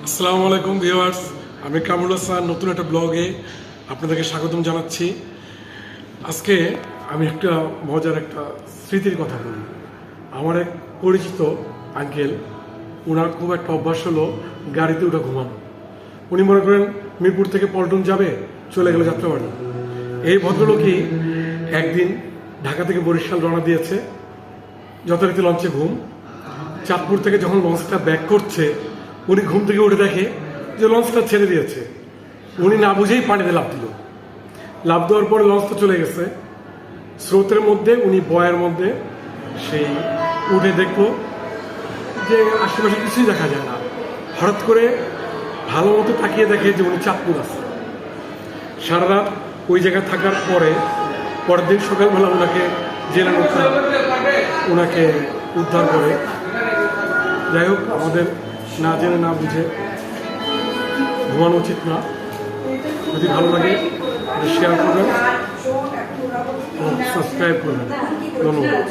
আসসালামু আলাইকুম ভিউয়ার্স, আমি কামরুল হাসান নতুন একটা ব্লগে আপনাদেরকে স্বাগতম জানাচ্ছি। আজকে আমি একটা মজার একটা স্মৃতির কথা বলি। আমার এক পরিচিত আঙ্কেল, ওনার খুব একটা অভ্যাস হলো গাড়িতে উঠে ঘুমানো। উনি মনে করেন মিরপুর থেকে পল্টন যাবে, চলে গেল যাত্রাবাড়ি। এই ভদ্রলোকই একদিন ঢাকা থেকে বরিশাল রওনা দিয়েছে, যথারীতি লঞ্চে ঘুম। চাঁদপুর থেকে যখন লঞ্চটা ব্যাক করছে, উনি ঘুম থেকে উঠে দেখে যে লঞ্চটা ছেড়ে দিয়েছে। উনি না বুঝেই পানিতে লাফ দিল। লাফ দেওয়ার পরে লঞ্চটা চলে গেছে স্রোতের মধ্যে। উনি বয়ের মধ্যে সেই উঠে দেখলো যে আশেপাশে কিছুই দেখা যায় না। হঠাৎ করে ভালো মতো তাকিয়ে দেখে যে উনি চাঁদপুর আছে। সারা রাত ওই জায়গায় থাকার পরে পরের দিন সকালবেলা ওনাকে জেলা নৌকা ওনাকে উদ্ধার করে। যাই হোক, আমাদের না জেনে না বুঝে ঘুমানো উচিত না। যদি ভালো লাগে শেয়ার করবেন এবং সাবস্ক্রাইব করবেন। ধন্যবাদ।